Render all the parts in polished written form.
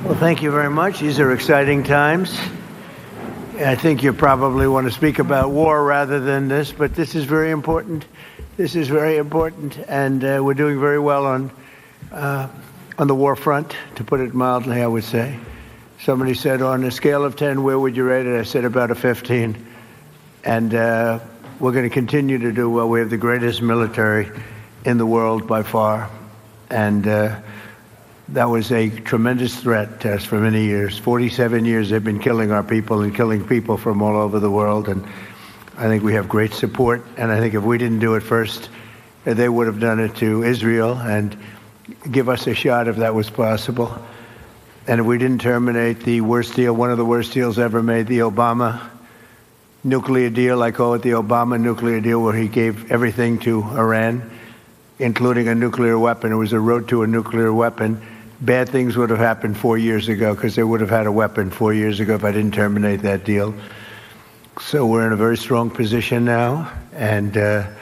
Well, thank you very much. These are exciting times. I think you probably want to speak about war rather than this, but this is very important. This is very important, and we're doing very well on the war front, to put it mildly, I would say. Somebody said, on a scale of 10, where would you rate it? I said about a 15. And we're going to continue to do well. We have the greatest military in the world by far. And that was a tremendous threat to us for many years. 47 years they've been killing our people and killing people from all over the world. And I think we have great support. And I think if we didn't do it first, they would have done it to Israel and give us a shot if that was possible. And if we didn't terminate the worst deal, one of the worst deals ever made, the Obama nuclear deal, I call it the Obama nuclear deal, where he gave everything to Iran, including a nuclear weapon. It was a road to a nuclear weapon. Bad things would have happened 4 years ago, because they would have had a weapon 4 years ago if I didn't terminate that deal. So we're in a very strong position now, and their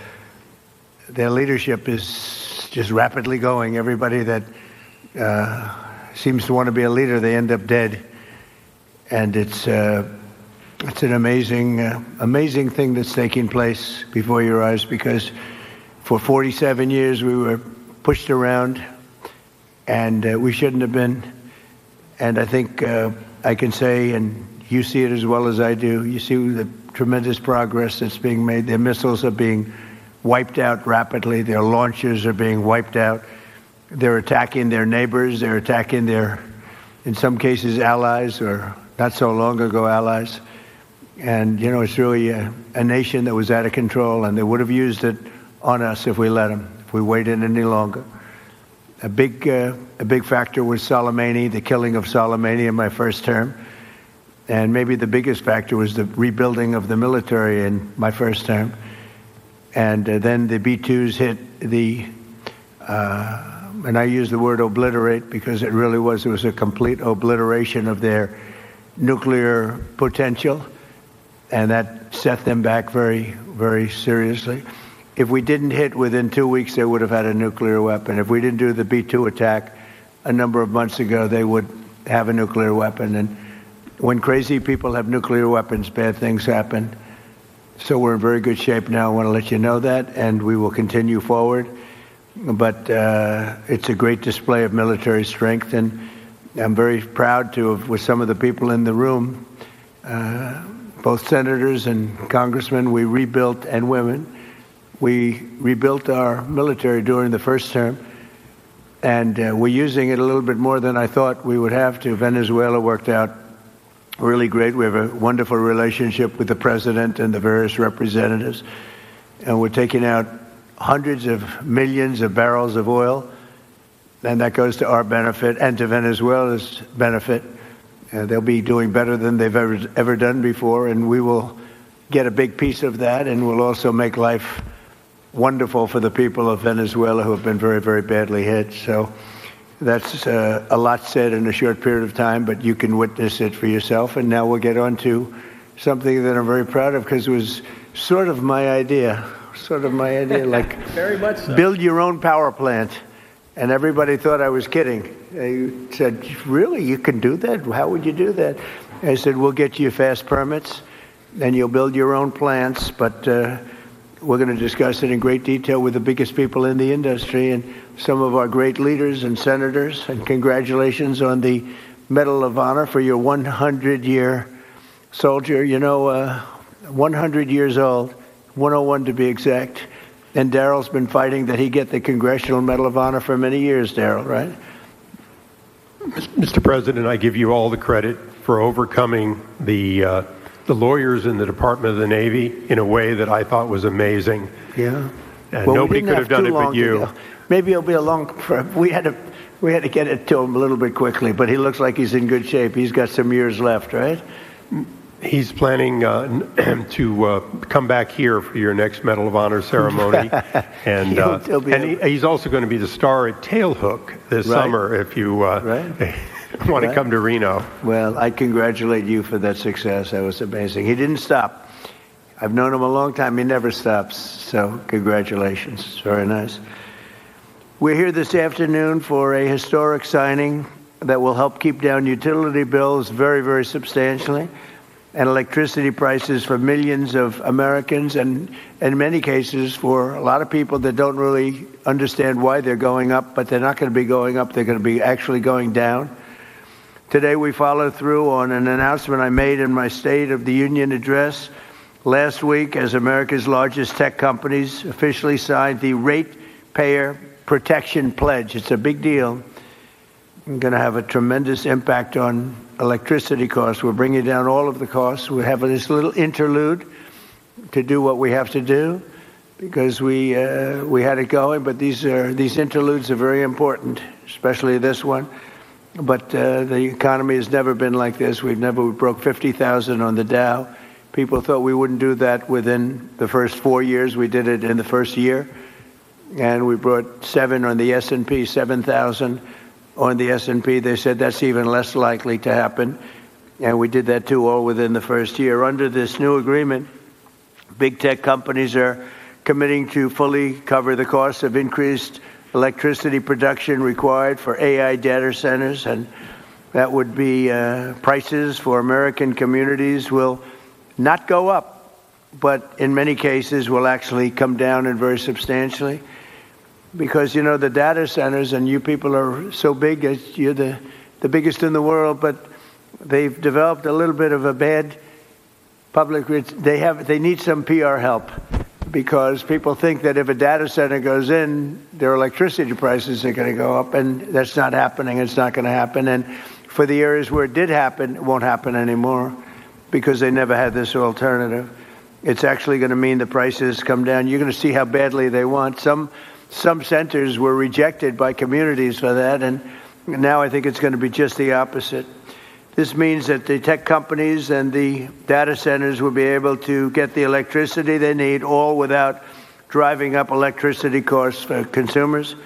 leadership is just rapidly going. Everybody that seems to want to be a leader, they end up dead. And it's an amazing thing that's taking place before your eyes, because for 47 years we were pushed around, and we shouldn't have been. And I think I can say, and you see it as well as I do, you see the tremendous progress that's being made. Their missiles are being wiped out rapidly. Their launchers are being wiped out. They're attacking their neighbors. They're attacking their, in some cases, allies, or not so long ago allies. And, you know, it's really a nation that was out of control, and they would have used it on us if we let them, if we waited any longer. A big factor was Soleimani, the killing of Soleimani in my first term. And maybe the biggest factor was the rebuilding of the military in my first term. And then the B-2s hit the, and I use the word obliterate because it really was a complete obliteration of their nuclear potential. And that set them back very, very seriously. If we didn't hit within 2 weeks, they would have had a nuclear weapon. If we didn't do the B-2 attack a number of months ago, they would have a nuclear weapon. And when crazy people have nuclear weapons, bad things happen. So we're in very good shape now. I want to let you know that, and we will continue forward. But it's a great display of military strength, and I'm very proud to have, with some of the people in the room, both senators and congressmen, we rebuilt, and women, we rebuilt our military during the first term, and we're using it a little bit more than I thought we would have to. Venezuela worked out really great. We have a wonderful relationship with the president and the various representatives, and we're taking out hundreds of millions of barrels of oil, and that goes to our benefit and to Venezuela's benefit. They'll be doing better than they've ever done before, and we will get a big piece of that, and we'll also make life wonderful for the people of Venezuela who have been very, very badly hit. So that's a lot said in a short period of time, but you can witness it for yourself. And now we'll get on to something that I'm very proud of, because it was sort of my idea, like very much so. Build your own power plant. And everybody thought I was kidding. They said, really, you can do that? How would you do that? I said, we'll get you fast permits, and you'll build your own plants, but we're going to discuss it in great detail with the biggest people in the industry and some of our great leaders and senators. And congratulations on the Medal of Honor for your 100-year soldier. You know, 100 years old, 101 to be exact. And Daryl's been fighting that he get the Congressional Medal of Honor for many years, Daryl, right? Mr. President, I give you all the credit for overcoming the lawyers in the Department of the Navy in a way that I thought was amazing. Yeah. And well, nobody could have done it but you. Maybe it'll be a long. We had to get it to him a little bit quickly, but he looks like he's in good shape. He's got some years left, right? He's planning to come back here for your next Medal of Honor ceremony, and he's also going to be the star at Tailhook this summer if you want to come to Reno. Well, I congratulate you for that success. That was amazing. He didn't stop. I've known him a long time. He never stops. So congratulations. Very nice. We're here this afternoon for a historic signing that will help keep down utility bills very, very substantially, and electricity prices for millions of Americans, and in many cases for a lot of people that don't really understand why they're going up, but they're not going to be going up, they're going to be actually going down. Today we follow through on an announcement I made in my State of the Union address last week as America's largest tech companies officially signed the Ratepayer Protection Pledge. It's a big deal. It's going to have a tremendous impact on electricity costs. We're bringing down all of the costs. We have this little interlude to do what we have to do because we had it going, but these interludes are very important, especially this one. But the economy has never been like this. We broke 50,000 on the Dow. People thought we wouldn't do that within the first 4 years. We did it in the first year. And we brought 7 on the S&P, 7,000 on the S&P. They said that's even less likely to happen. And we did that too, all within the first year. Under this new agreement, big tech companies are committing to fully cover the costs of increased electricity production required for AI data centers, and that would be prices for American communities will not go up, but in many cases will actually come down and very substantially. Because, you know, the data centers, and you people are so big, you're the biggest in the world, but they've developed a little bit of a bad public, they need some PR help. Because people think that if a data center goes in, their electricity prices are going to go up, and that's not happening. It's not going to happen. And for the areas where it did happen, it won't happen anymore because they never had this alternative. It's actually going to mean the prices come down. You're going to see how badly they want. Some centers were rejected by communities for that, and now I think it's going to be just the opposite. This means that the tech companies and the data centers will be able to get the electricity they need, all without driving up electricity costs for consumers.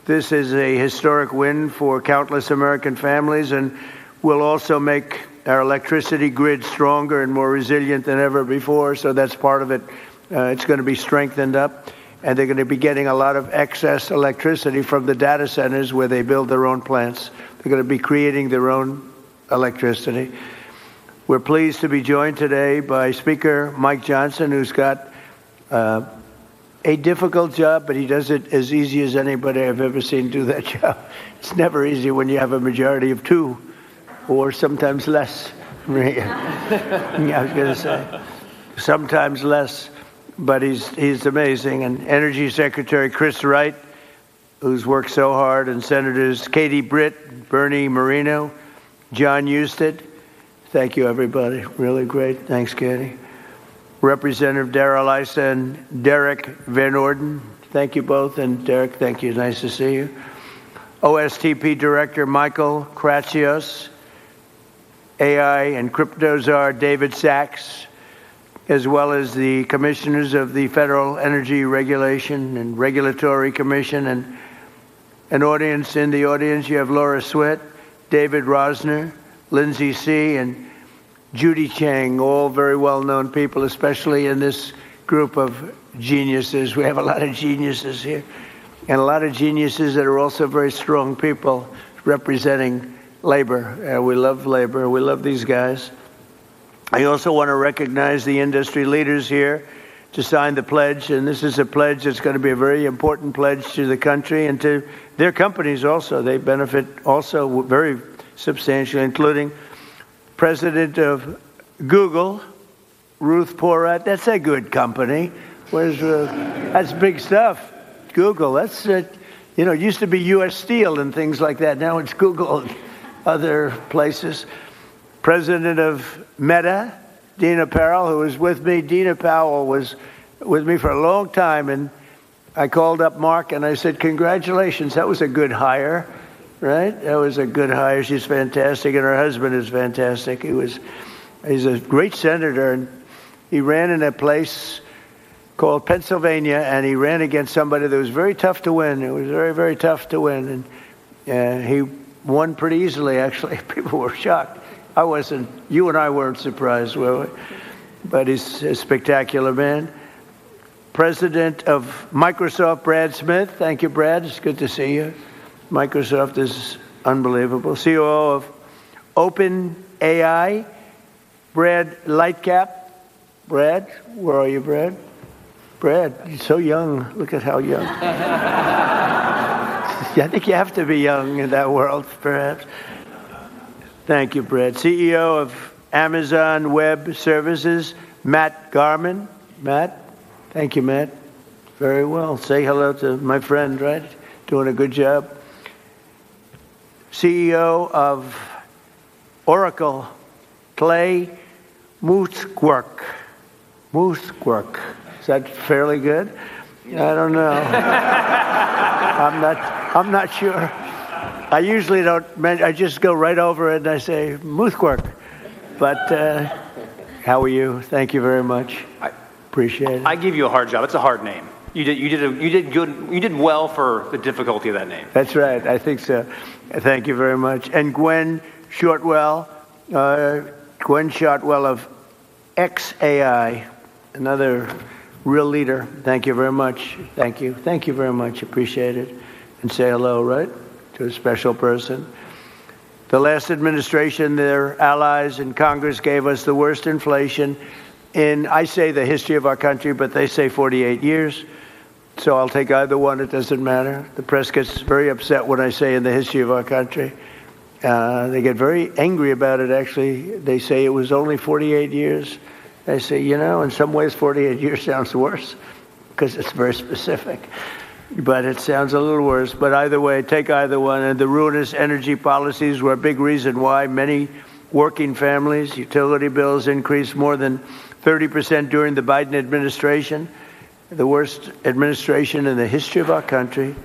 This is a historic win for countless American families and will also make our electricity grid stronger and more resilient than ever before. So that's part of it. It's going to be strengthened up, and they're going to be getting a lot of excess electricity from the data centers where they build their own plants. They're going to be creating their own electricity. We're pleased to be joined today by Speaker Mike Johnson, who's got a difficult job, but he does it as easy as anybody I've ever seen do that job. It's never easy when you have a majority of 2, or sometimes less. I was going to say, sometimes less, but he's amazing. And Energy Secretary Chris Wright, who's worked so hard, and Senators Katie Britt, Bernie Moreno, John Husted. Thank you, everybody. Really great. Thanks, Katie. Representative Darrell Issa and Derek Van Orden. Thank you both. And Derek, thank you. Nice to see you. OSTP Director Michael Kratsios, AI and crypto czar David Sachs, as well as the commissioners of the Federal Energy Regulation and Regulatory Commission, and an audience. In the audience, you have Laura Sweat, David Rosner, Lindsay C., and Judy Chang, all very well-known people, especially in this group of geniuses. We have a lot of geniuses here, and a lot of geniuses that are also very strong people representing labor. We love labor. We love these guys. I also want to recognize the industry leaders here to sign the pledge, and this is a pledge that's going to be a very important pledge to the country and to their companies also. They benefit also very substantially, including President of Google, Ruth Porat. That's a good company. That's big stuff. Google, that's, it used to be U.S. Steel and things like that. Now it's Google and other places. President of Meta, Dina Powell, who was with me. Dina Powell was with me for a long time, and I called up Mark and I said, congratulations, that was a good hire, right? That was a good hire. She's fantastic, and her husband is fantastic. He's a great senator, and he ran in a place called Pennsylvania, and he ran against somebody that was very tough to win. It was very, very tough to win, and he won pretty easily, actually. People were shocked. I wasn't. You and I weren't surprised, were we? But he's a spectacular man. President of Microsoft, Brad Smith. Thank you, Brad. It's good to see you. Microsoft is unbelievable. COO of Open AI, Brad Lightcap. Brad, where are you, Brad? Brad, you're so young. Look at how young. I think you have to be young in that world, perhaps. Thank you, Brad. CEO of Amazon Web Services, Matt Garman. Matt, thank you, Matt. Very well. Say hello to my friend, right? Doing a good job. CEO of Oracle, Clay Mooskwerk. Mooskwerk. Is that fairly good? I don't know. I'm not sure. I usually don't. I just go right over it and I say Mooskwerk. But how are you? Thank you very much. Appreciate it. I give you a hard job. It's a hard name. You did good. You did well for the difficulty of that name. That's right. I think so. Thank you very much. And Gwen Shortwell, of XAI, another real leader. Thank you very much. Thank you. Thank you very much. Appreciate it. And say hello, right, to a special person. The last administration, their allies in Congress gave us the worst inflation in, I say, the history of our country, but they say 48 years. So I'll take either one. It doesn't matter. The press gets very upset when I say in the history of our country. They get very angry about it, actually. They say it was only 48 years. I say, in some ways 48 years sounds worse because it's very specific. But it sounds a little worse. But either way, take either one. And the ruinous energy policies were a big reason why many working families' utility bills increased more than 30% during the Biden administration, the worst administration in the history of our country.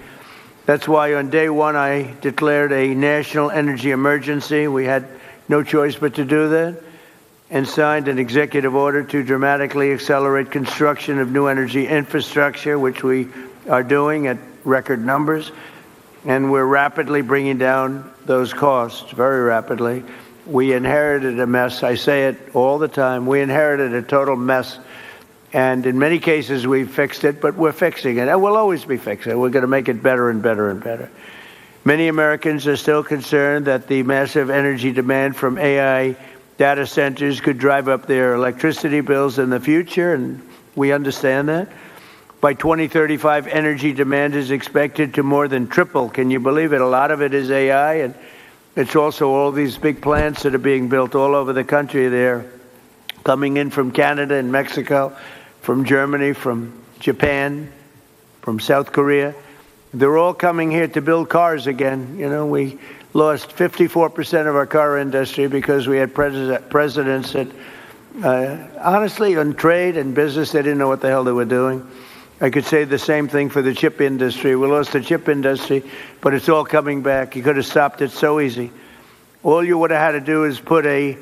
That's why on day one I declared a national energy emergency. We had no choice but to do that, and signed an executive order to dramatically accelerate construction of new energy infrastructure, which we are doing at record numbers. And we're rapidly bringing down those costs, very rapidly. We inherited a mess. I say it all the time. We inherited a total mess. And in many cases, we've fixed it, but we're fixing it. And we'll always be fixing it. We're going to make it better and better and better. Many Americans are still concerned that the massive energy demand from AI data centers could drive up their electricity bills in the future, and we understand that. By 2035, energy demand is expected to more than triple. Can you believe it? A lot of it is AI, and it's also all these big plants that are being built all over the country. They're coming in from Canada and Mexico, from Germany, from Japan, from South Korea. They're all coming here to build cars again. We lost 54% of our car industry because we had presidents that, honestly, on trade and business, they didn't know what the hell they were doing. I could say the same thing for the chip industry. We lost the chip industry, but it's all coming back. You could have stopped it so easy. All you would have had to do is put a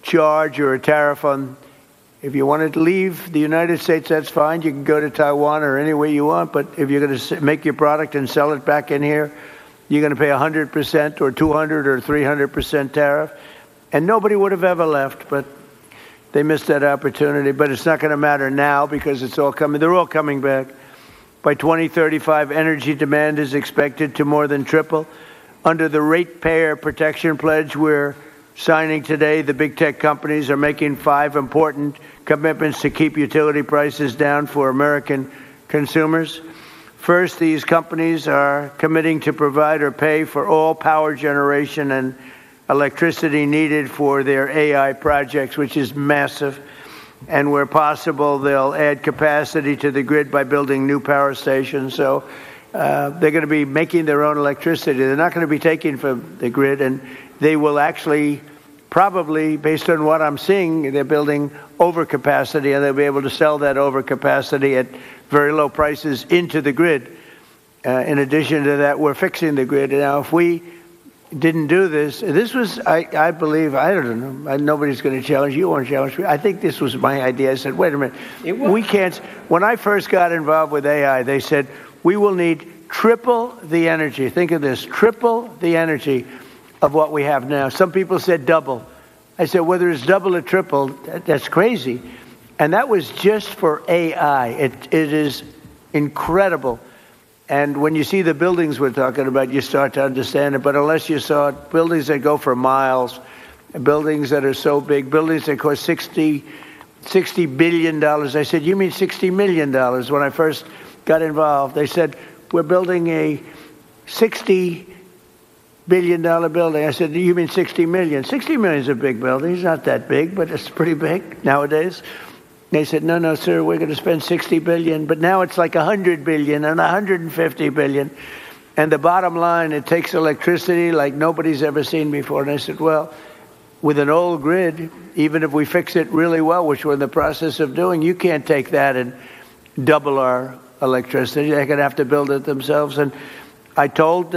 charge or a tariff on. If you wanted to leave the United States, that's fine. You can go to Taiwan or anywhere you want. But if you're going to make your product and sell it back in here, you're going to pay 100% or 200 or 300% tariff. And nobody would have ever left, but they missed that opportunity. But it's not going to matter now because it's all coming. They're all coming back. By 2035, energy demand is expected to more than triple. Under the Ratepayer Protection Pledge we're signing today, the big tech companies are making 5 important commitments to keep utility prices down for American consumers. First, these companies are committing to provide or pay for all power generation and electricity needed for their AI projects, which is massive. And where possible, they'll add capacity to the grid by building new power stations. So they're going to be making their own electricity. They're not going to be taking from the grid, and they will actually probably, based on what I'm seeing, they're building overcapacity, and they'll be able to sell that overcapacity at very low prices into the grid. In addition to that, we're fixing the grid. Now, if we didn't do this was, I believe, I don't know, nobody's going to challenge you, won't challenge me. I think this was my idea. I said, wait a minute, we can't. When I first got involved with AI, they said, we will need triple the energy. Think of this, triple the energy of what we have now. Some people said double. I said, whether it's double or triple, that's crazy. And that was just for AI. It is incredible And when you see the buildings we're talking about, you start to understand it. But unless you saw it, buildings that go for miles, buildings that are so big, buildings that cost $60 billion. I said, you mean $60 million? When I first got involved, they said, we're building a $60 billion building. I said, you mean 60 million? 60 million is a big building. It's not that big, but it's pretty big nowadays. They said, no, sir, we're going to spend 60 billion, but now it's like 100 billion and 150 billion. And the bottom line, it takes electricity like nobody's ever seen before. And I said, well, with an old grid, even if we fix it really well, which we're in the process of doing, you can't take that and double our electricity. They're going to have to build it themselves. And I told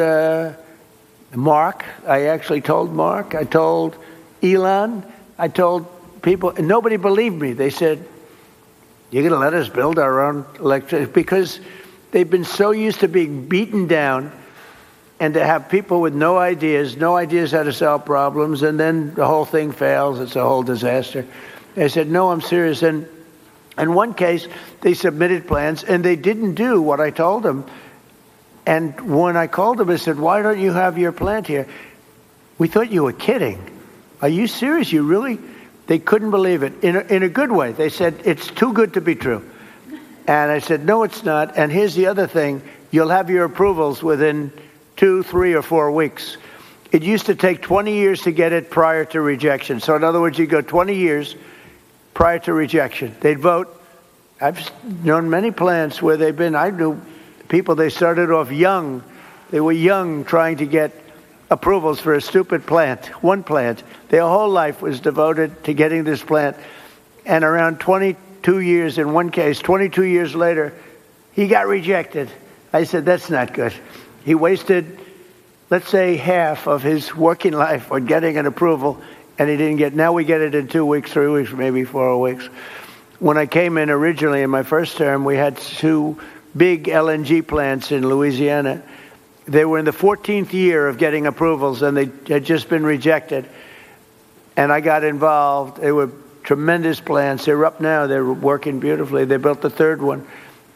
Mark, I told Elon, I told people, and nobody believed me. They said, you're going to let us build our own electricity? Because they've been so used to being beaten down and to have people with no ideas how to solve problems, and then the whole thing fails. It's a whole disaster. They said, no, I'm serious. And in one case, they submitted plans, and they didn't do what I told them. And when I called them, I said, why don't you have your plant here? We thought you were kidding. Are you serious? You really? They couldn't believe it. In a good way. They said, it's too good to be true. And I said, no, it's not. And here's the other thing. You'll have your approvals within 2, 3, or 4 weeks. It used to take 20 years to get it prior to rejection. So in other words, you go 20 years prior to rejection. They'd vote. I've known many plants where I knew people, they started off young. They were young trying to get approvals for a stupid plant, one plant. Their whole life was devoted to getting this plant. And around 22 years, in one case, 22 years later, he got rejected. I said, that's not good. He wasted, let's say, half of his working life on getting an approval, and he didn't get. Now we get it in 2 weeks, 3 weeks, maybe 4 weeks. When I came in originally in my first term, we had 2 big LNG plants in Louisiana. They were in the 14th year of getting approvals, and they had just been rejected. And I got involved. They were tremendous plants. They're up now. They're working beautifully. They built the 3rd one.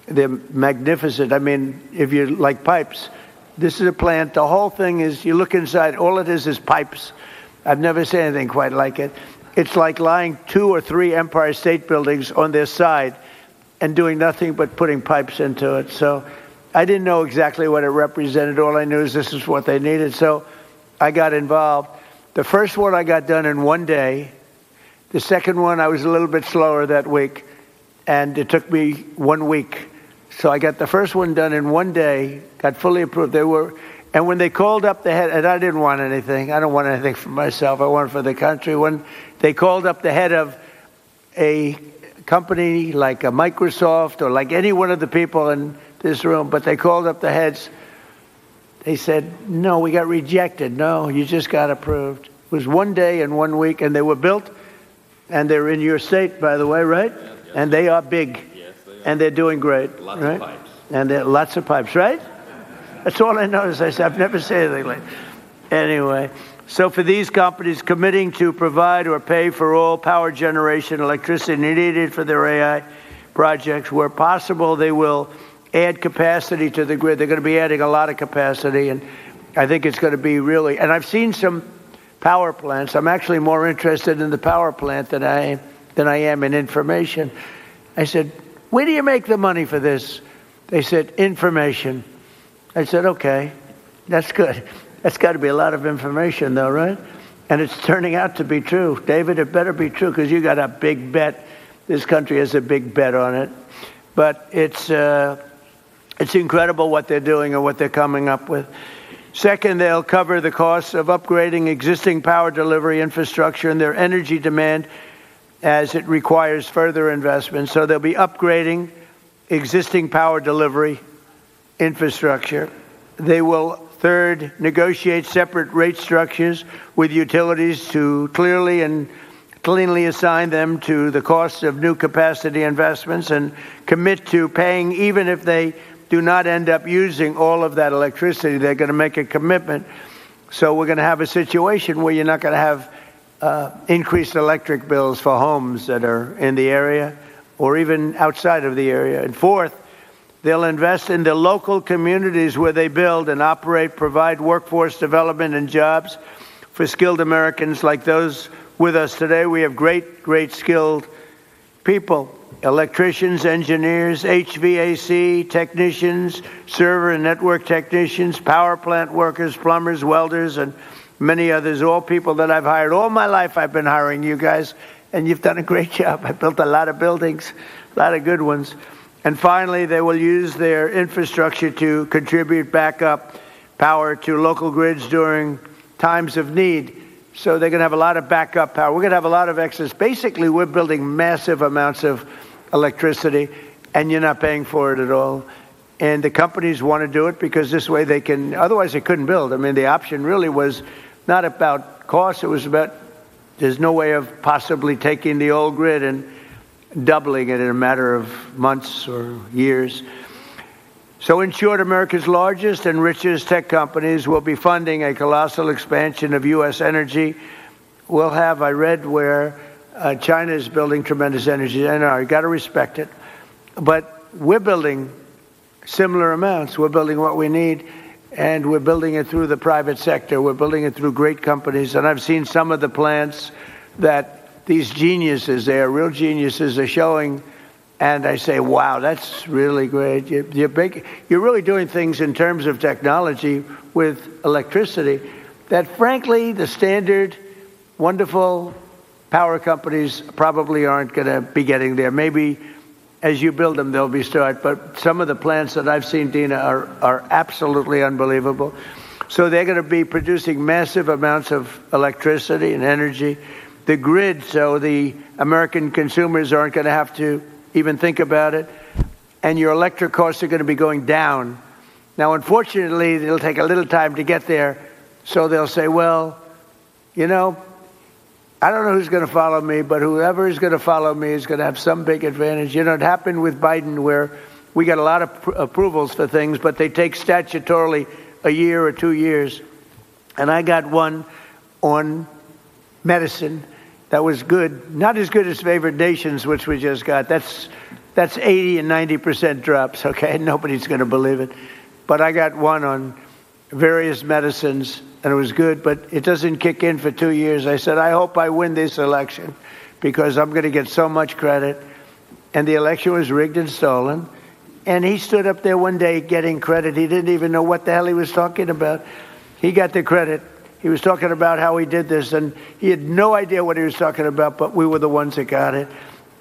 They're magnificent. I mean, if you like pipes, this is a plant. The whole thing is, you look inside, all it is pipes. I've never seen anything quite like it. It's like lying 2 or 3 Empire State Buildings on their side and doing nothing but putting pipes into it. So I didn't know exactly what it represented. All I knew is this is what they needed. So I got involved. The first one I got done in 1 day. The second one, I was a little bit slower that week, and it took me 1 week. So I got the first one done in 1 day, got fully approved. And when they called up the head, and I didn't want anything. I don't want anything for myself. I want it for the country. When they called up the head of a company like a Microsoft or like any one of the people in this room, but they called up the heads, they said, no, we got rejected. No, you just got approved. It was 1 day and 1 week, and they were built, and they're in your state, by the way, right? Yes. And they are big. Yes, they are. And they're doing great. Lots right? of pipes. And there are lots of pipes, right? That's all I noticed. I said, I've never said anything like that. Anyway, so for these companies committing to provide or pay for all power generation electricity needed for their AI projects, where possible, they will add capacity to the grid. They're going to be adding a lot of capacity, and I think it's going to be really, and I've seen some power plants. I'm actually more interested in the power plant than I am in information. I said, where do you make the money for this? They said, information. I said, okay, that's good. That's got to be a lot of information, though, right? And it's turning out to be true. David, it better be true, because you got a big bet. This country has a big bet on it. But it's incredible what they're doing and what they're coming up with. Second, they'll cover the costs of upgrading existing power delivery infrastructure and their energy demand as it requires further investment. So they'll be upgrading existing power delivery infrastructure. They will, third, negotiate separate rate structures with utilities to cleanly assign them to the costs of new capacity investments and commit to paying even if they do not end up using all of that electricity. They're going to make a commitment. So we're going to have a situation where you're not going to have increased electric bills for homes that are in the area or even outside of the area. And fourth, They'll invest in the local communities where they build and operate, provide workforce development and jobs for skilled Americans like those with us today. We have great skilled people, electricians, engineers, HVAC technicians, server and network technicians, power plant workers, plumbers, welders, and many others, all people that I've hired. All my life I've been hiring you guys, and you've done a great job. I built a lot of buildings, a lot of good ones. And finally, they will use their infrastructure to contribute backup power to local grids during times of need. So they're going to have a lot of backup power. We're going to have a lot of excess. Basically, we're building massive amounts of electricity, and you're not paying for it at all. And the companies want to do it because this way they can, otherwise they couldn't build. I mean, the option really was not about cost. It was about there's no way of possibly taking the old grid and doubling it in a matter of months or years. So in short, America's largest and richest tech companies will be funding a colossal expansion of U.S. energy. We'll have, I read where China is building tremendous energy. I know, you got to respect it. But we're building similar amounts. We're building what we need, and we're building it through the private sector. We're building it through great companies. And I've seen some of the plants that these geniuses, they are real geniuses, are showing. And I say, wow, that's really great. You're really doing things in terms of technology with electricity that, frankly, the standard, wonderful power companies probably aren't going to be getting there. Maybe as you build them, they'll be start. But some of the plants that I've seen, Dina, are absolutely unbelievable. So they're going to be producing massive amounts of electricity and energy. The grid, so the American consumers aren't going to have to even think about it. And your electric costs are going to be going down. Now, unfortunately, it'll take a little time to get there. So they'll say, well, you know, I don't know who's going to follow me, but whoever is going to follow me is going to have some big advantage. You know, it happened with Biden where we got a lot of approvals for things, but they take statutorily a year or 2 years. And I got one on medicine that was good, not as good as favored nations, which we just got. That's 80 and 90% drops, okay? Nobody's going to believe it. But I got one on various medicines, and it was good, but it doesn't kick in for 2 years. I said, I hope I win this election because I'm going to get so much credit. And the election was rigged and stolen. And he stood up there one day getting credit. He didn't even know what the hell he was talking about. He got the credit. He was talking about how he did this, and he had no idea what he was talking about, but we were the ones that got it.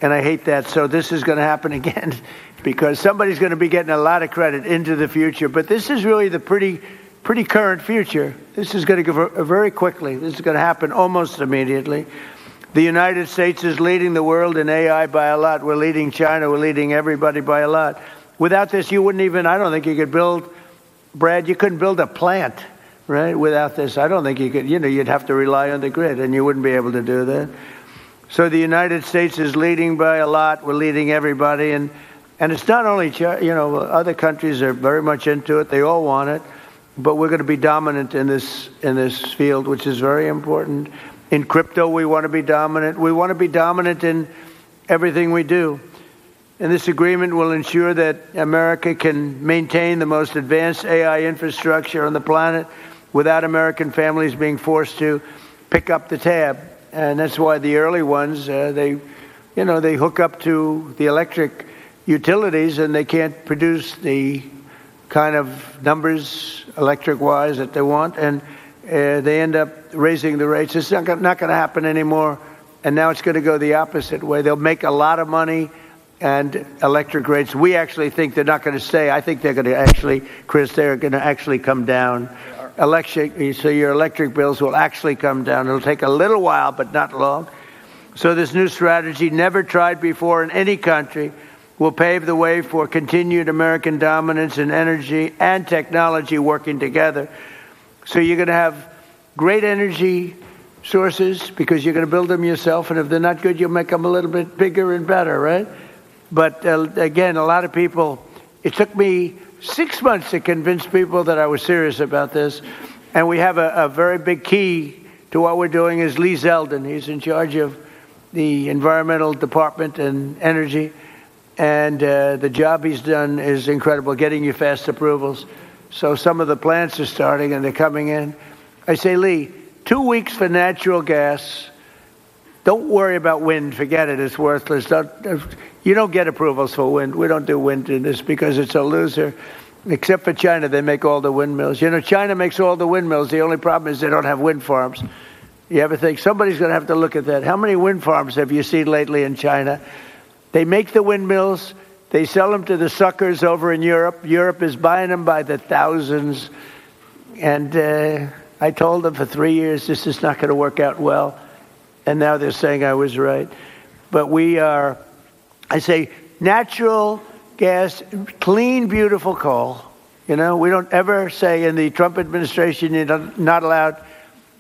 And I hate that. So this is going to happen again because somebody's going to be getting a lot of credit into the future. But this is really the pretty current future. This is going to go very quickly. This is going to happen almost immediately. The United States is leading the world in AI by a lot. We're leading China. We're leading everybody by a lot. Without this, you wouldn't even, I don't think you could build, Brad, you couldn't build a plant. Right? Without this, I don't think you could, you'd have to rely on the grid, and you wouldn't be able to do that. So the United States is leading by a lot. We're leading everybody. And it's not only, other countries are very much into it. They all want it. But we're going to be dominant in this field, which is very important. In crypto, we want to be dominant. We want to be dominant in everything we do. And this agreement will ensure that America can maintain the most advanced AI infrastructure on the planet without American families being forced to pick up the tab. And that's why the early ones, they hook up to the electric utilities and they can't produce the kind of numbers electric-wise that they want. And they end up raising the rates. It's not going to happen anymore. And now it's going to go the opposite way. They'll make a lot of money. And electric rates, we actually think they're not going to stay. I think they're going to actually, Chris, they're going to actually come down. So your electric bills will actually come down. It'll take a little while, but not long. So this new strategy, never tried before in any country, will pave the way for continued American dominance in energy and technology working together. So you're going to have great energy sources because you're going to build them yourself. And if they're not good, you'll make them a little bit bigger and better, right? But again, a lot of people, it took me 6 months to convince people that I was serious about this. And we have a very big key to what we're doing is Lee Zeldin. He's in charge of the environmental department and energy. And the job he's done is incredible, getting you fast approvals. So some of the plants are starting and they're coming in. I say, Lee, 2 weeks for natural gas. Don't worry about wind. Forget it. It's worthless. You don't get approvals for wind. We don't do wind in this because it's a loser. Except for China, they make all the windmills. You know, China makes all the windmills. The only problem is they don't have wind farms. You ever think somebody's going to have to look at that? How many wind farms have you seen lately in China? They make the windmills. They sell them to the suckers over in Europe. Europe is buying them by the thousands. And I told them for 3 years, this is not going to work out well. And now they're saying I was right. But I say, natural gas, clean, beautiful coal. You know, we don't ever say in the Trump administration you're not allowed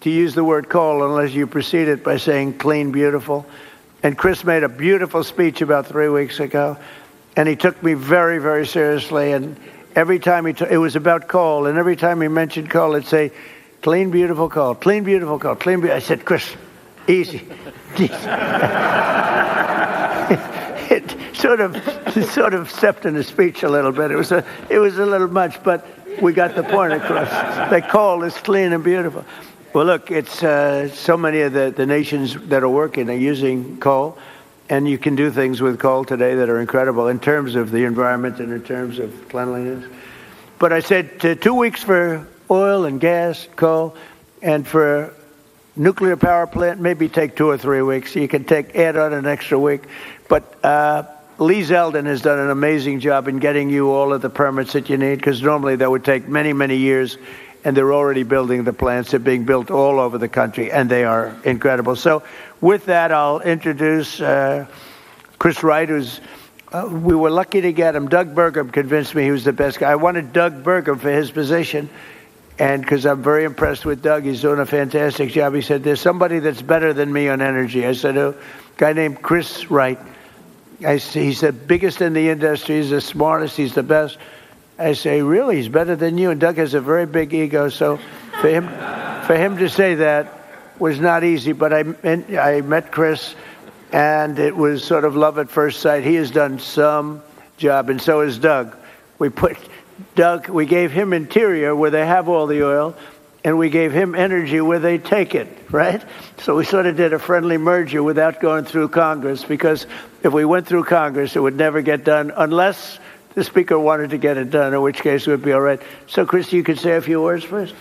to use the word coal unless you precede it by saying clean, beautiful. And Chris made a beautiful speech about 3 weeks ago, and he took me very, very seriously. And every time it was about coal, and every time he mentioned coal, it'd say, clean, beautiful coal, clean, beautiful coal, clean, beautiful. I said, Chris, easy. It sort of stepped in the speech a little bit. It was a little much, but we got the point across. That coal is clean and beautiful. Well, look, it's so many of the nations that are working are using coal, and you can do things with coal today that are incredible in terms of the environment and in terms of cleanliness. But I said 2 weeks for oil and gas, coal, and for nuclear power plant, maybe take 2 or 3 weeks. You can add on an extra week. But Lee Zeldin has done an amazing job in getting you all of the permits that you need, because normally that would take many, many years. And they're already building the plants. They're being built all over the country, and they are incredible. So with that, I'll introduce Chris Wright, we were lucky to get him. Doug Burgum convinced me he was the best guy. I wanted Doug Burgum for his position, and because I'm very impressed with Doug. He's doing a fantastic job. He said, there's somebody that's better than me on energy. I said, a guy named Chris Wright. He's the biggest in the industry. He's the smartest. He's the best. I say, really? He's better than you? And Doug has a very big ego, so for him to say that was not easy. But I met Chris, and it was sort of love at first sight. He has done some job, and so has Doug. We gave him interior where they have all the oil, and we gave him energy where they take it, right? So we sort of did a friendly merger without going through Congress, because if we went through Congress, it would never get done unless the Speaker wanted to get it done, in which case it would be all right. So, Chris, you could say a few words first.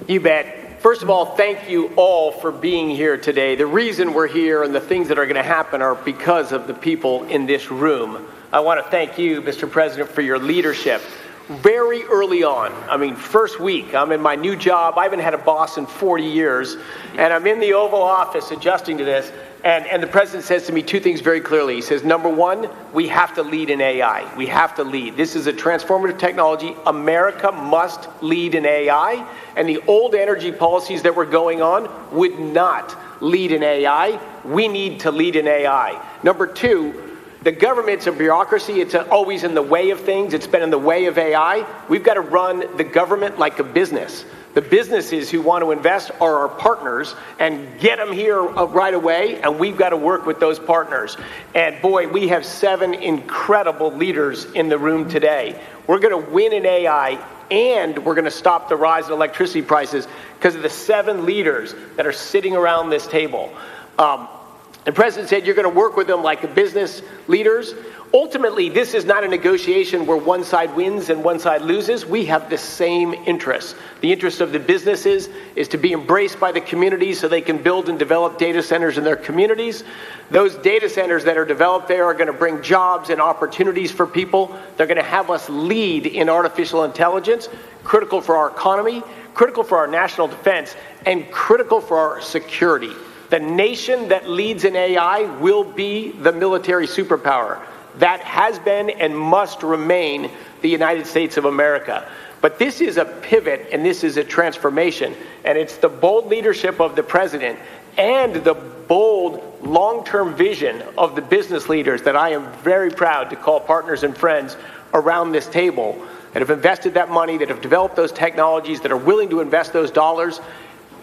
You bet. First of all, thank you all for being here today. The reason we're here and the things that are going to happen are because of the people in this room. I want to thank you, Mr. President, for your leadership. Very early on, first week, I'm in my new job. I haven't had a boss in 40 years, and I'm in the Oval Office adjusting to this. And the president says to me two things very clearly. He says, number one, we have to lead in AI. We have to lead. This is a transformative technology. America must lead in AI. And the old energy policies that were going on would not lead in AI. We need to lead in AI. Number two, the government's a bureaucracy. It's always in the way of things. It's been in the way of AI. We've got to run the government like a business. The businesses who want to invest are our partners, and get them here right away, and we've got to work with those partners. And boy, we have 7 incredible leaders in the room today. We're going to win in AI, and we're going to stop the rise in electricity prices because of the 7 leaders that are sitting around this table. The president said you're going to work with them like business leaders. Ultimately, this is not a negotiation where one side wins and one side loses. We have the same interests. The interest of the businesses is to be embraced by the communities so they can build and develop data centers in their communities. Those data centers that are developed there are going to bring jobs and opportunities for people. They're going to have us lead in artificial intelligence, critical for our economy, critical for our national defense, and critical for our security. The nation that leads in AI will be the military superpower. That has been and must remain the United States of America. But this is a pivot and this is a transformation. And it's the bold leadership of the president and the bold long-term vision of the business leaders that I am very proud to call partners and friends around this table that have invested that money, that have developed those technologies, that are willing to invest those dollars,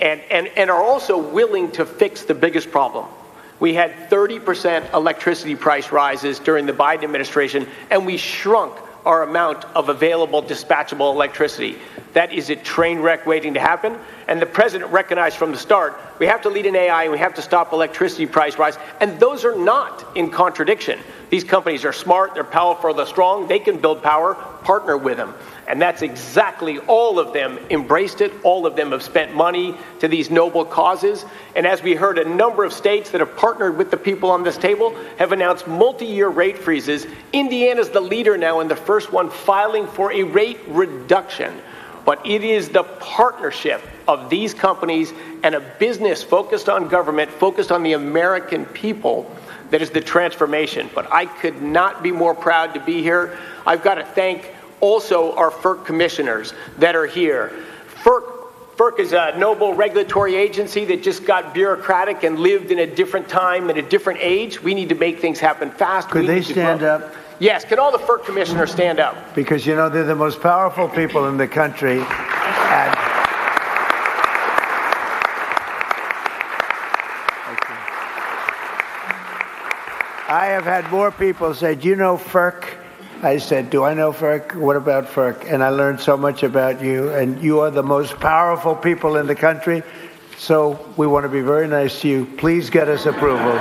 and are also willing to fix the biggest problem. We had 30% electricity price rises during the Biden administration, and we shrunk our amount of available dispatchable electricity. That is a train wreck waiting to happen. And the president recognized from the start, we have to lead in AI and we have to stop electricity price rise. And those are not in contradiction. These companies are smart, they're powerful, they're strong, they can build power, partner with them. And that's exactly, all of them embraced it. All of them have spent money to these noble causes. And as we heard, a number of states that have partnered with the people on this table have announced multi-year rate freezes. Indiana's the leader now and the first one filing for a rate reduction. But it is the partnership of these companies and a business focused on government, focused on the American people, that is the transformation. But I could not be more proud to be here. I've got to thank also our FERC commissioners that are here. FERC is a noble regulatory agency that just got bureaucratic and lived in a different time and a different age. We need to make things happen fast. Could they stand up? Yes, can all the FERC commissioners stand up? Because, you know, they're the most powerful people in the country. And I have had more people say, do you know FERC? I said, do I know FERC? What about FERC? And I learned so much about you, and you are the most powerful people in the country. So we want to be very nice to you. Please get us approvals.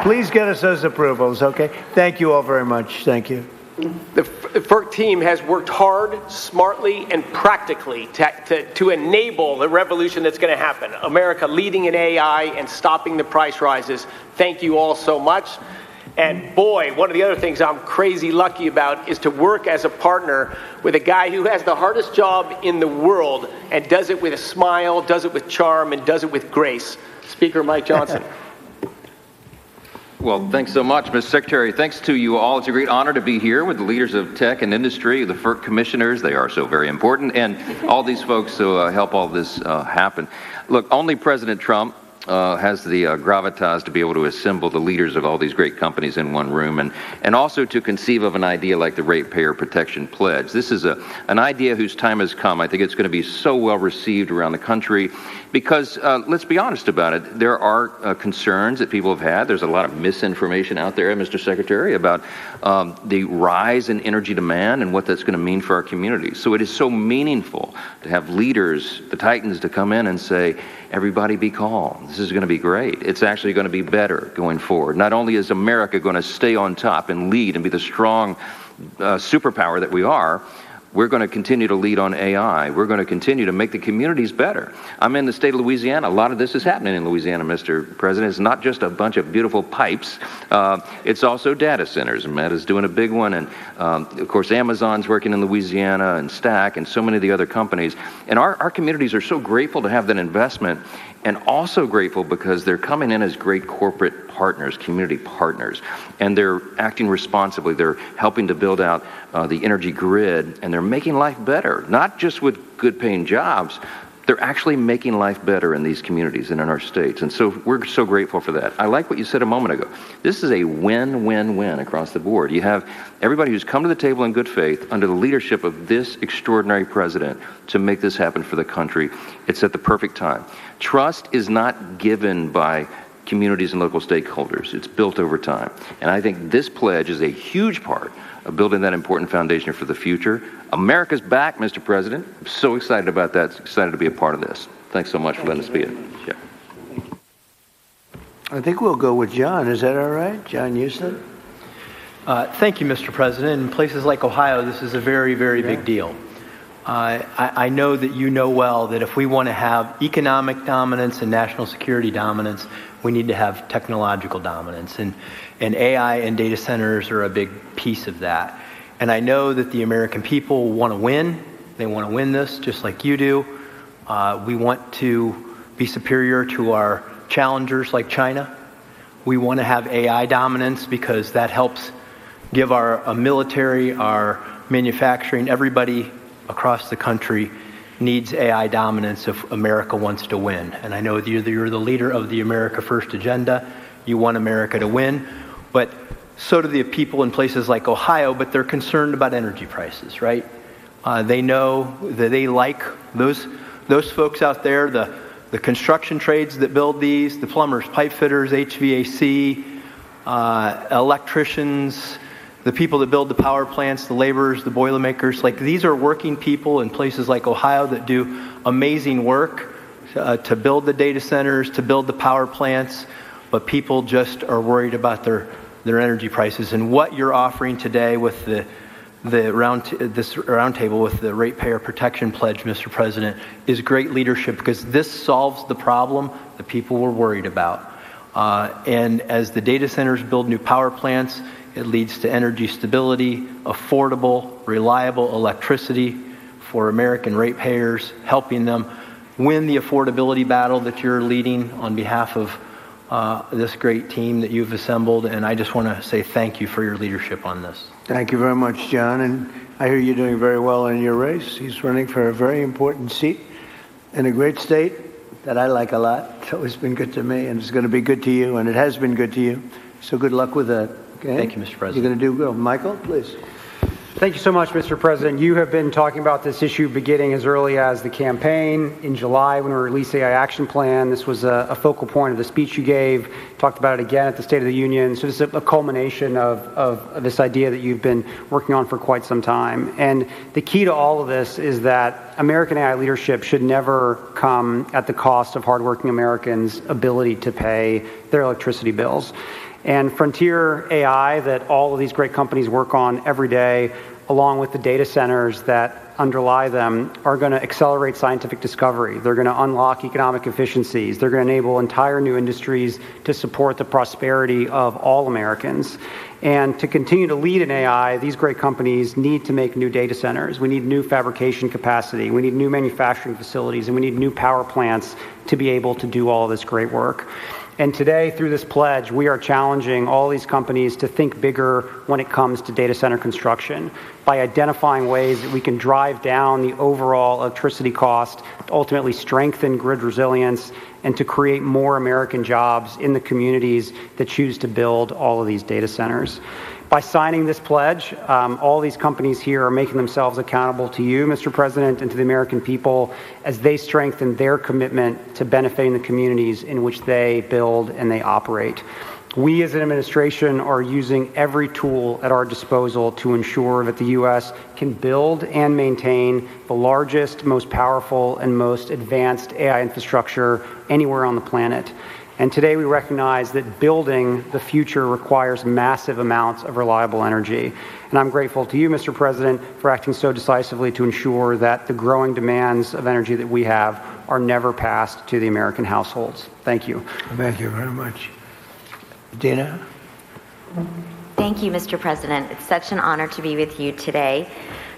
Please get us those approvals, okay? Thank you all very much. Thank you. The FERC team has worked hard, smartly, and practically to enable the revolution that's going to happen. America leading in AI and stopping the price rises. Thank you all so much. And boy, one of the other things I'm crazy lucky about is to work as a partner with a guy who has the hardest job in the world and does it with a smile, does it with charm, and does it with grace. Speaker Mike Johnson. Well, thanks so much, Mr. Secretary. Thanks to you all. It's a great honor to be here with the leaders of tech and industry, the FERC commissioners. They are so very important, and all these folks who help all this happen. Look, only President Trump has the gravitas to be able to assemble the leaders of all these great companies in one room, and also to conceive of an idea like the Ratepayer Protection Pledge. This is an idea whose time has come. I think it's going to be so well received around the country because, let's be honest about it, there are concerns that people have had. There's a lot of misinformation out there, Mr. Secretary, about the rise in energy demand and what that's going to mean for our communities. So it is so meaningful to have leaders, the titans, to come in and say, everybody be calm. This is going to be great. It's actually going to be better going forward. Not only is America going to stay on top and lead and be the strong superpower that we are, we're going to continue to lead on AI. We're going to continue to make the communities better. I'm in the state of Louisiana. A lot of this is happening in Louisiana, Mr. President. It's not just a bunch of beautiful pipes. It's also data centers. And Meta's doing a big one. And, of course, Amazon's working in Louisiana, and Stack, and so many of the other companies. And our communities are so grateful to have that investment, and also grateful because they're coming in as great corporate partners, community partners, and they're acting responsibly. They're helping to build out the energy grid, and they're making life better, not just with good-paying jobs. They're actually making life better in these communities and in our states, and so we're so grateful for that. I like what you said a moment ago. This is a win-win-win across the board. You have everybody who's come to the table in good faith under the leadership of this extraordinary president to make this happen for the country. It's at the perfect time. Trust is not given by communities and local stakeholders. It's built over time. And I think this pledge is a huge part of building that important foundation for the future. America's back, Mr. President. I'm so excited about that. Excited to be a part of this. Thanks so much for letting us be here. Yeah. I think we'll go with John. Is that all right? John Houston? Thank you, Mr. President. In places like Ohio, this is a very, very big deal. I know that you know well that if we want to have economic dominance and national security dominance, we need to have technological dominance. And AI and data centers are a big piece of that. And I know that the American people want to win. They want to win this just like you do. We want to be superior to our challengers like China. We want to have AI dominance because that helps give our military, our manufacturing, everybody across the country needs AI dominance if America wants to win. And I know that you're the leader of the America First agenda. You want America to win, but so do the people in places like Ohio, but they're concerned about energy prices, right? They know that they like those folks out there, the the construction trades that build these, the plumbers, pipe fitters, HVAC, electricians, the people that build the power plants, the laborers, the boilermakers. Like, these are working people in places like Ohio that do amazing work to build the data centers, to build the power plants, but people just are worried about their energy prices. And what you're offering today with this roundtable with the Ratepayer Protection Pledge, Mr. President, is great leadership, because this solves the problem that people were worried about. And as the data centers build new power plants, it leads to energy stability, affordable, reliable electricity for American ratepayers, helping them win the affordability battle that you're leading on behalf of this great team that you've assembled. And I just want to say thank you for your leadership on this. Thank you very much, John. And I hear you're doing very well in your race. He's running for a very important seat in a great state that I like a lot. It's always been good to me, and it's going to be good to you, and it has been good to you. So good luck with that. Okay? Thank you, Mr. President. You're going to do good. Michael, please. Thank you so much, Mr. President. You have been talking about this issue beginning as early as the campaign. In July, when we released the AI Action Plan, this was a focal point of the speech you gave. Talked about it again at the State of the Union. So this is a culmination of this idea that you've been working on for quite some time. And the key to all of this is that American AI leadership should never come at the cost of hardworking Americans' ability to pay their electricity bills. And Frontier AI, that all of these great companies work on every day, along with the data centers that underlie them, are going to accelerate scientific discovery. They're going to unlock economic efficiencies. They're going to enable entire new industries to support the prosperity of all Americans. And to continue to lead in AI, these great companies need to make new data centers. We need new fabrication capacity. We need new manufacturing facilities, and we need new power plants to be able to do all of this great work. And today, through this pledge, we are challenging all these companies to think bigger when it comes to data center construction by identifying ways that we can drive down the overall electricity cost, to ultimately strengthen grid resilience, and to create more American jobs in the communities that choose to build all of these data centers. By signing this pledge, all these companies here are making themselves accountable to you, Mr. President, and to the American people as they strengthen their commitment to benefiting the communities in which they build and they operate. We as an administration are using every tool at our disposal to ensure that the U.S. can build and maintain the largest, most powerful, and most advanced AI infrastructure anywhere on the planet. And today we recognize that building the future requires massive amounts of reliable energy. And I'm grateful to you, Mr. President, for acting so decisively to ensure that the growing demands of energy that we have are never passed to the American households. Thank you. Thank you very much. Dina? Thank you, Mr. President. It's such an honor to be with you today.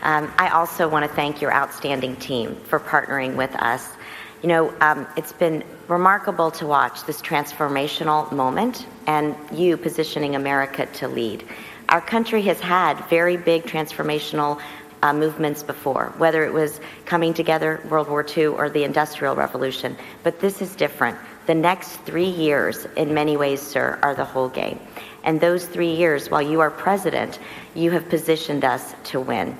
I also want to thank your outstanding team for partnering with us. You know, it's been remarkable to watch this transformational moment and you positioning America to lead. Our country has had very big transformational movements before, whether it was coming together, World War II, or the Industrial Revolution. But this is different. The next 3 years, in many ways, sir, are the whole game. And those 3 years, while you are president, you have positioned us to win.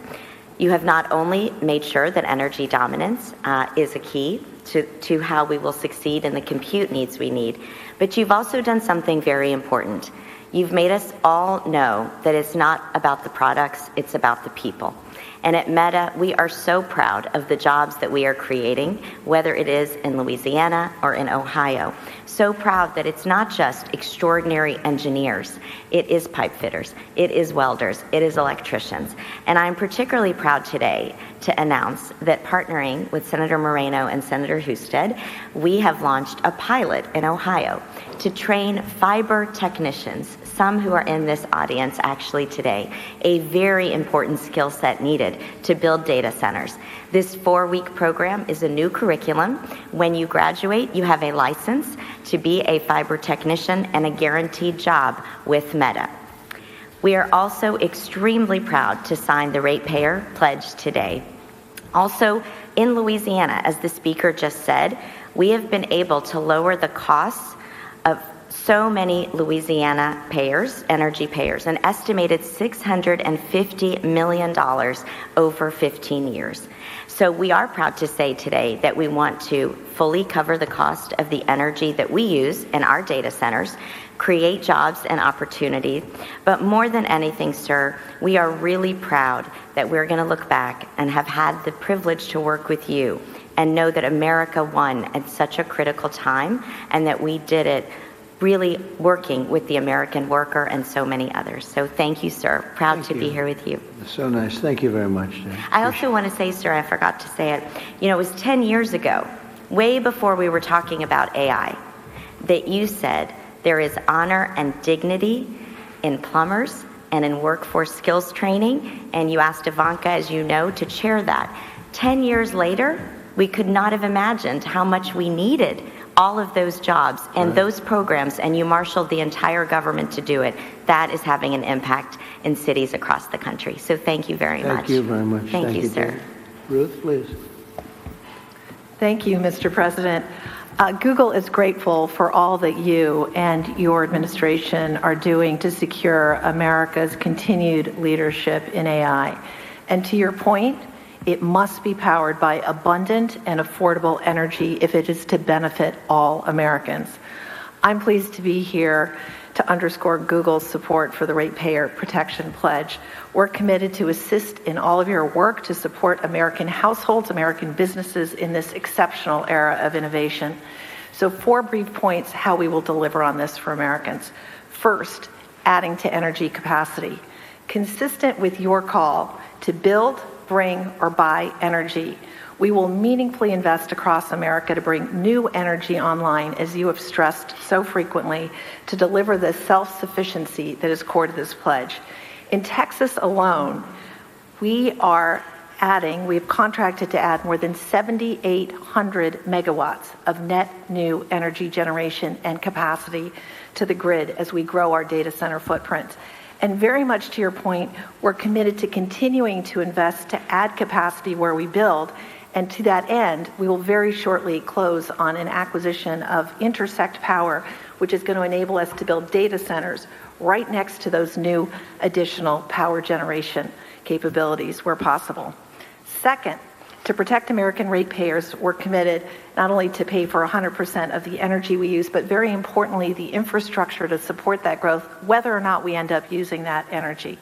You have not only made sure that energy dominance is a key to how we will succeed in the compute needs we need, but you've also done something very important. You've made us all know that it's not about the products, it's about the people. And at Meta, we are so proud of the jobs that we are creating, whether it is in Louisiana or in Ohio. So proud that it's not just extraordinary engineers, it is pipe fitters, it is welders, it is electricians. And I'm particularly proud today to announce that partnering with Senator Moreno and Senator Husted, we have launched a pilot in Ohio to train fiber technicians, some who are in this audience actually today, a very important skill set needed to build data centers. This 4-week program is a new curriculum. When you graduate, you have a license to be a fiber technician and a guaranteed job with Meta. We are also extremely proud to sign the Ratepayer Pledge today. Also, in Louisiana, as the speaker just said, we have been able to lower the costs of so many Louisiana payers, energy payers, an estimated $650 million over 15 years. So we are proud to say today that we want to fully cover the cost of the energy that we use in our data centers, create jobs and opportunity. But more than anything, sir, we are really proud that we're going to look back and have had the privilege to work with you and know that America won at such a critical time and that we did it really working with the American worker and so many others. So thank you, sir. Proud to be here with you. So nice. Thank you very much. I also want to say, sir, I forgot to say it, it was 10 years ago, way before we were talking about AI, that you said there is honor and dignity in plumbers and in workforce skills training, and you asked Ivanka, as you know, to chair that. 10 years later, we could not have imagined how much we needed all of those jobs and those programs, and you marshaled the entire government to do it. That is having an impact in cities across the country. So thank you very much. Thank you very much. Thank you, sir. Dan. Ruth, please. Thank you, Mr. President. Google is grateful for all that you and your administration are doing to secure America's continued leadership in AI. And to your point, it must be powered by abundant and affordable energy if it is to benefit all Americans. I'm pleased to be here to underscore Google's support for the Ratepayer Protection Pledge. We're committed to assist in all of your work to support American households, American businesses in this exceptional era of innovation. So 4 brief points how we will deliver on this for Americans. First, adding to energy capacity. Consistent with your call to build, bring, or buy energy, we will meaningfully invest across America to bring new energy online, as you have stressed so frequently, to deliver the self-sufficiency that is core to this pledge. In Texas alone, we've contracted to add more than 7,800 megawatts of net new energy generation and capacity to the grid as we grow our data center footprint. And very much to your point, we're committed to continuing to invest to add capacity where we build. And to that end, we will very shortly close on an acquisition of Intersect Power, which is going to enable us to build data centers right next to those new additional power generation capabilities where possible. Second, to protect American ratepayers, we're committed not only to pay for 100% of the energy we use, but very importantly, the infrastructure to support that growth, whether or not we end up using that energy.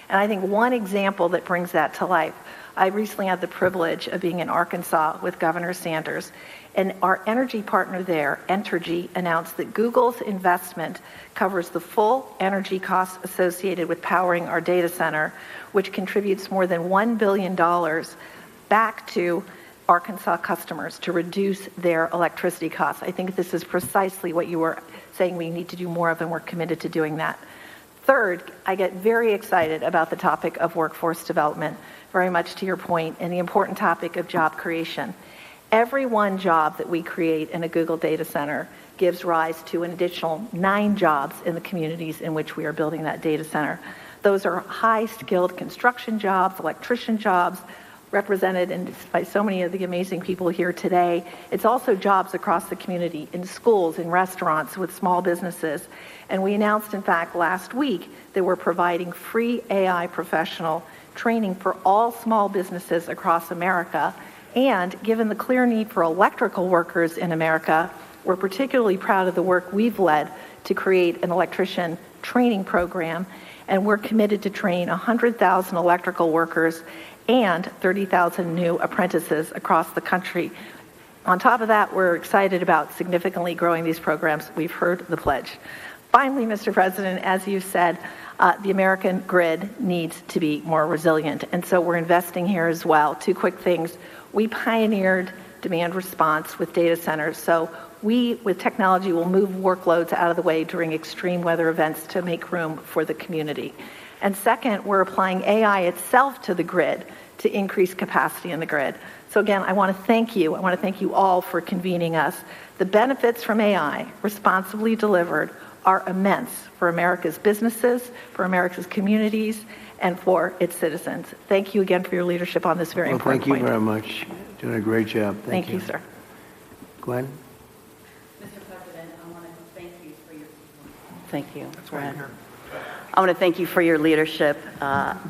And I think one example that brings that to life, I recently had the privilege of being in Arkansas with Governor Sanders, and our energy partner there, Entergy, announced that Google's investment covers the full energy costs associated with powering our data center, which contributes more than $1 billion back to Arkansas customers to reduce their electricity costs. I think this is precisely what you were saying we need to do more of, and we're committed to doing that. Third, I get very excited about the topic of workforce development, very much to your point, and the important topic of job creation. Every one job that we create in a Google data center gives rise to an additional 9 jobs in the communities in which we are building that data center. Those are high-skilled construction jobs, electrician jobs, represented by so many of the amazing people here today. It's also jobs across the community, in schools, in restaurants, with small businesses. And we announced, in fact, last week that we're providing free AI professional training for all small businesses across America. And given the clear need for electrical workers in America, we're particularly proud of the work we've led to create an electrician training program. And we're committed to train 100,000 electrical workers and 30,000 new apprentices across the country. On top of that, we're excited about significantly growing these programs. We've heard the pledge. Finally, Mr. President, as you said, the American grid needs to be more resilient, and so we're investing here as well. 2 quick things. We pioneered demand response with data centers, so we, with technology, will move workloads out of the way during extreme weather events to make room for the community. And second, we're applying AI itself to the grid to increase capacity in the grid. So again, I want to thank you. I want to thank you all for convening us. The benefits from AI, responsibly delivered, are immense for America's businesses, for America's communities, and for its citizens. Thank you again for your leadership on this very important point. Thank you very much. Doing a great job. Thank you, sir. Gwen? Mr. President, I want to thank you for your Thank you. Go ahead. I want to thank you for your leadership.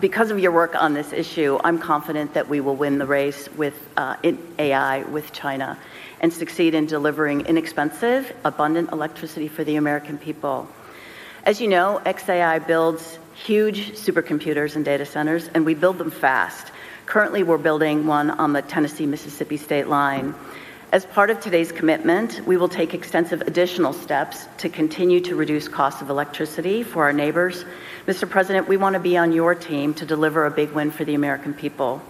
Because of your work on this issue, I'm confident that we will win the race with in AI with China and succeed in delivering inexpensive, abundant electricity for the American people. As you know, XAI builds huge supercomputers and data centers, and we build them fast. Currently, we're building one on the Tennessee-Mississippi state line. As part of today's commitment, we will take extensive additional steps to continue to reduce costs of electricity for our neighbors. Mr. President, we want to be on your team to deliver a big win for the American people.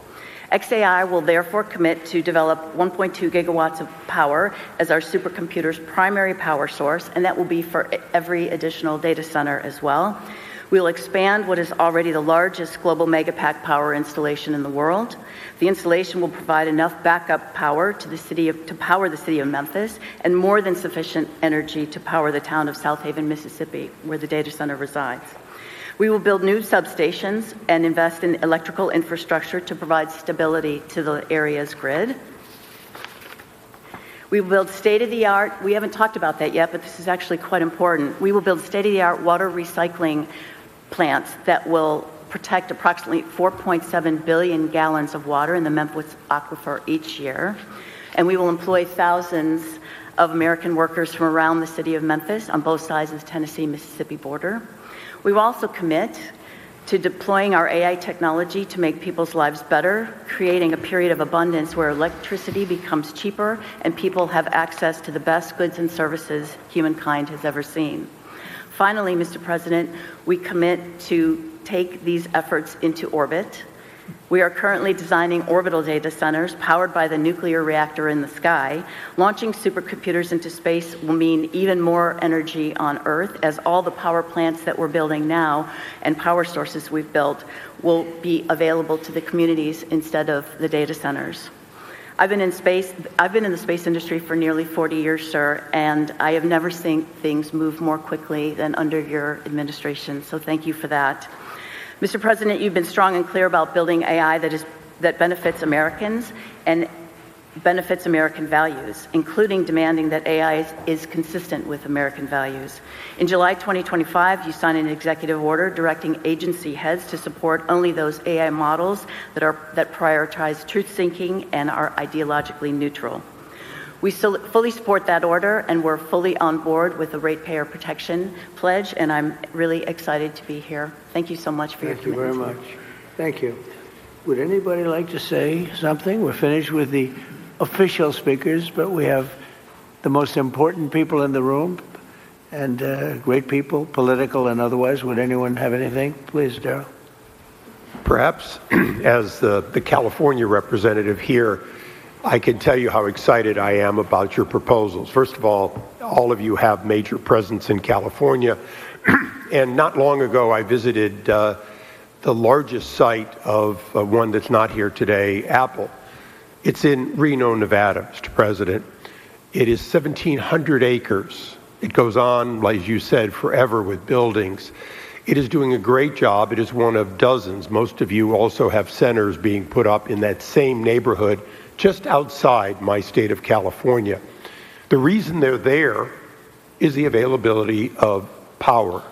XAI will therefore commit to develop 1.2 gigawatts of power as our supercomputer's primary power source, and that will be for every additional data center as well. We'll expand what is already the largest global megapack power installation in the world. The installation will provide enough backup power to power the city of Memphis, and more than sufficient energy to power the town of South Haven, Mississippi, where the data center resides. We will build new substations and invest in electrical infrastructure to provide stability to the area's grid. We will build state-of-the-art, we haven't talked about that yet, but this is actually quite important. We will build state-of-the-art water recycling plants that will protect approximately 4.7 billion gallons of water in the Memphis aquifer each year. And we will employ thousands of American workers from around the city of Memphis on both sides of the Tennessee-Mississippi border. We will also commit to deploying our AI technology to make people's lives better, creating a period of abundance where electricity becomes cheaper and people have access to the best goods and services humankind has ever seen. Finally, Mr. President, we commit to take these efforts into orbit. We are currently designing orbital data centers powered by the nuclear reactor in the sky. Launching supercomputers into space will mean even more energy on Earth, as all the power plants that we're building now and power sources we've built will be available to the communities instead of the data centers. I've been in the space industry for nearly 40 years, sir, and I have never seen things move more quickly than under your administration, so thank you for that. Mr. President, you've been strong and clear about building AI that benefits Americans and benefits American values, including demanding that AI is consistent with American values. In July 2025, you signed an executive order directing agency heads to support only those AI models that prioritize truth-seeking and are ideologically neutral. We fully support that order, and we're fully on board with the ratepayer protection pledge, and I'm really excited to be here. Thank you so much for your commitment. Thank you very much. Thank you. Would anybody like to say something? We're finished with the official speakers, but we have the most important people in the room, and great people, political and otherwise. Would anyone have anything? Please, Darrell. Perhaps as the California representative here, I can tell you how excited I am about your proposals. First of all of you have major presence in California. And not long ago, I visited the largest site of one that's not here today, Apple. It's in Reno, Nevada, Mr. President. It is 1,700 acres. It goes on, as you said, forever with buildings. It is doing a great job. It is one of dozens. Most of you also have centers being put up in that same neighborhood just outside my state of California. The reason they're there is the availability of power.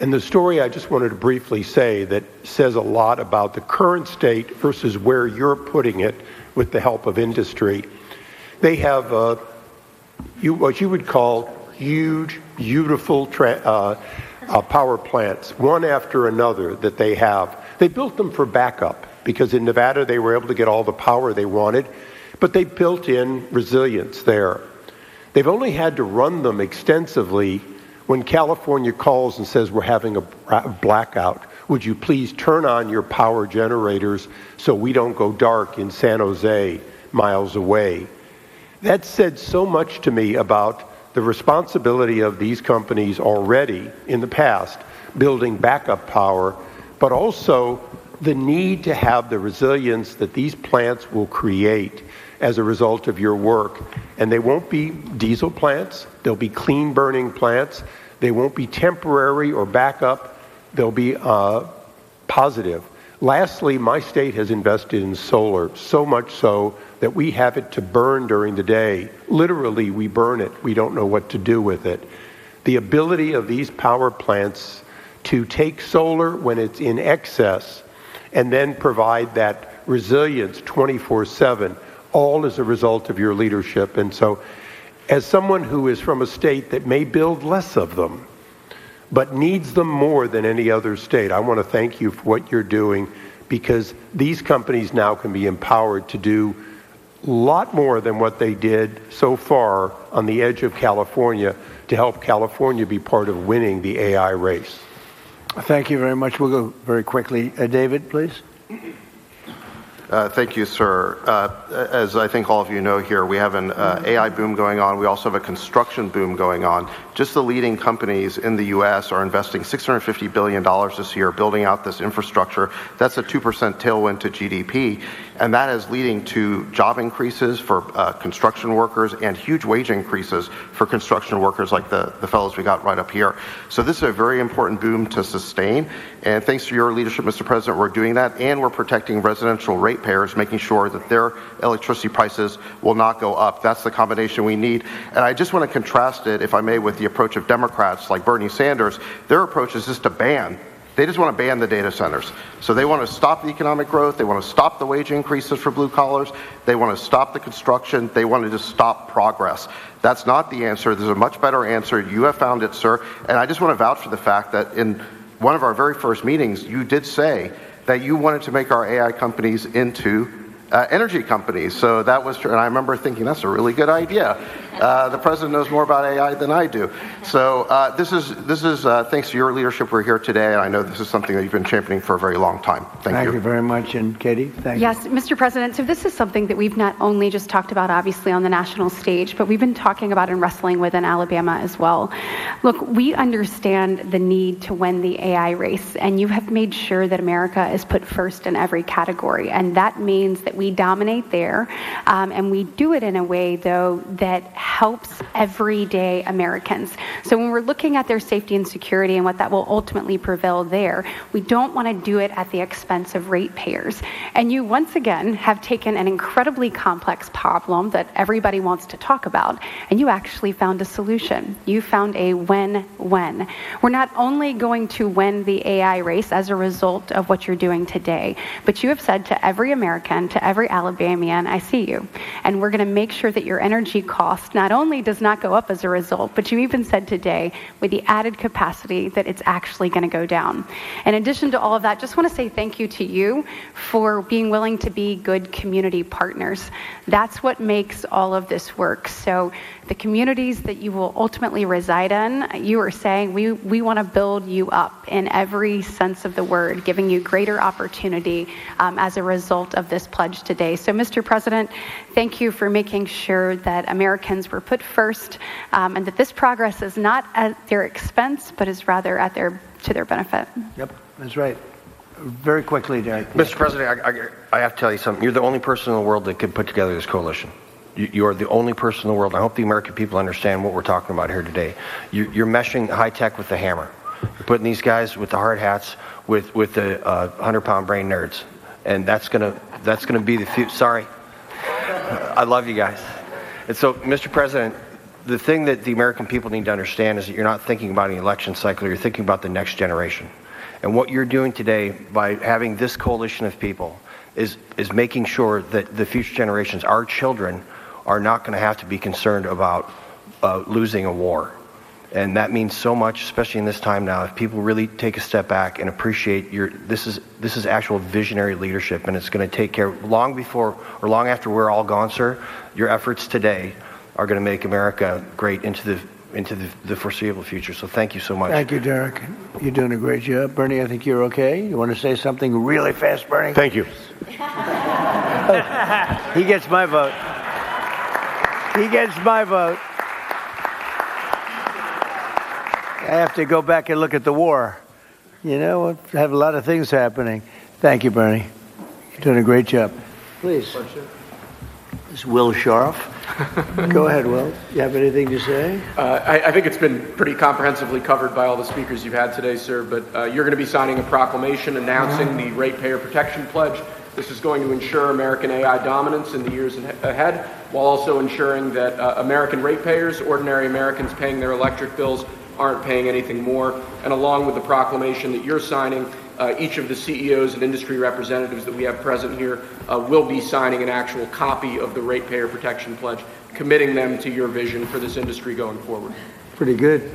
And the story I just wanted to briefly say that says a lot about the current state versus where you're putting it with the help of industry. They have what you would call huge, beautiful power plants, one after another that they have. They built them for backup because in Nevada they were able to get all the power they wanted, but they built in resilience there. They've only had to run them extensively when California calls and says we're having a blackout. Would you please turn on your power generators so we don't go dark in San Jose, miles away? That said so much to me about the responsibility of these companies already in the past building backup power, but also the need to have the resilience that these plants will create as a result of your work. And they won't be diesel plants, they'll be clean burning plants, they won't be temporary or backup, they'll be positive. Lastly, my state has invested in solar, so much so that we have it to burn during the day. Literally, we burn it. We don't know what to do with it. the ability of these power plants to take solar when it's in excess and then provide that resilience 24/7, all as a result of your leadership. And so, as someone who is from a state that may build less of them, but needs them more than any other state, I want to thank you for what you're doing, because these companies now can be empowered to do a lot more than what they did so far on the edge of California to help California be part of winning the AI race. Thank you very much. We'll go very quickly. David, please. Thank you, sir. As I think all of you know here, we have an AI boom going on. We also have a construction boom going on. Just the leading companies in the U.S. are investing $650 billion this year building out this infrastructure. That's a 2% tailwind to GDP, and that is leading to job increases for construction workers and huge wage increases for construction workers like the fellows we got right up here. So this is a very important boom to sustain, and thanks to your leadership, Mr. President, we're doing that, and we're protecting residential ratepayers, making sure that their electricity prices will not go up. That's the combination we need. And I just want to contrast it, if I may, with the approach of Democrats like Bernie Sanders. Their approach is just to ban. They just want to ban the data centers. So they want to stop the economic growth. They want to stop the wage increases for blue collars. They want to stop the construction. They want to just stop progress. That's not the answer. There's a much better answer. You have found it, sir. And I just want to vouch for the fact that in one of our very first meetings, you did say that you wanted to make our AI companies into energy companies. So that was true. And I remember thinking, that's a really good idea. The president knows more about AI than I do. So this is thanks to your leadership we're here today. And I know this is something that you've been championing for a very long time. Thank you. Thank you very much. And Katie, thank you. Yes, Mr. President, so this is something that we've not only just talked about, obviously, on the national stage, but we've been talking about and wrestling with in Alabama as well. Look, we understand the need to win the AI race, and you have made sure that America is put first in every category. And that means that we dominate there, and we do it in a way, though, that helps everyday Americans. So when we're looking at their safety and security and what that will ultimately prevail there, we don't want to do it at the expense of ratepayers. And you, once again, have taken an incredibly complex problem that everybody wants to talk about, and you actually found a solution. You found a win-win. We're not only going to win the AI race as a result of what you're doing today, but you have said to every American, to every Alabamian, I see you. And we're going to make sure that your energy cost not only does not go up as a result, but you even said today with the added capacity that it's actually going to go down. In addition to all of that, just want to say thank you to you for being willing to be good community partners. That's what makes all of this work. So the communities that you will ultimately reside in, you are saying we want to build you up in every sense of the word, giving you greater opportunity as a result of this pledge today. So, Mr. President, thank you for making sure that Americans were put first, and that this progress is not at their expense, but is rather to their benefit. Yep, that's right. Very quickly, Derek. Mr. President, I have to tell you something. You're the only person in the world that could put together this coalition. You are the only person in the world. I hope the American people understand what we're talking about here today. You're meshing high tech with the hammer. You're putting these guys with the hard hats with the 100-pound brain nerds, and that's gonna be the future. Sorry, I love you guys. And so, Mr. President, the thing that the American people need to understand is that you're not thinking about an election cycle. You're thinking about the next generation. And what you're doing today by having this coalition of people is making sure that the future generations, our children, are not going to have to be concerned about losing a war. And that means so much, especially in this time now. If people really take a step back and appreciate this is actual visionary leadership, and it's going to take care long before or long after we're all gone, sir. Your efforts today are going to make America great into the foreseeable future. So thank you so much. Thank you, Derek. You're doing a great job. Bernie, I think you're okay. You want to say something really fast, Bernie? Thank you. He gets my vote. He gets my vote. I have to go back and look at the war. You know, we have a lot of things happening. Thank you, Bernie. You're doing a great job. Please. This is Will Scharf. Go ahead, Will. You have anything to say? I think it's been pretty comprehensively covered by all the speakers you've had today, sir, but you're going to be signing a proclamation announcing the Ratepayer Protection Pledge. This is going to ensure American AI dominance in the years ahead, while also ensuring that American ratepayers, ordinary Americans paying their electric bills, aren't paying anything more. And along with the proclamation that you're signing, each of the CEOs and industry representatives that we have present here will be signing an actual copy of the Ratepayer Protection Pledge, committing them to your vision for this industry going forward. Pretty good,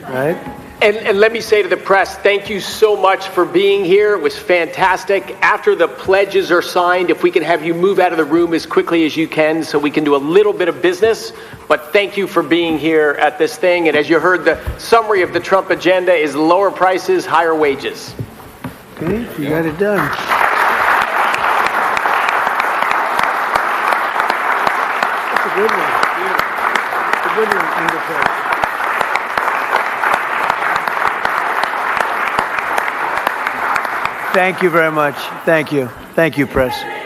right? And let me say to the press, thank you so much for being here. It was fantastic. After the pledges are signed, if we can have you move out of the room as quickly as you can so we can do a little bit of business. But thank you for being here at this thing. And as you heard, the summary of the Trump agenda is lower prices, higher wages. Okay, you got it done. That's a good one. It's a good one, Engelberg. Thank you very much. Thank you. Thank you, press.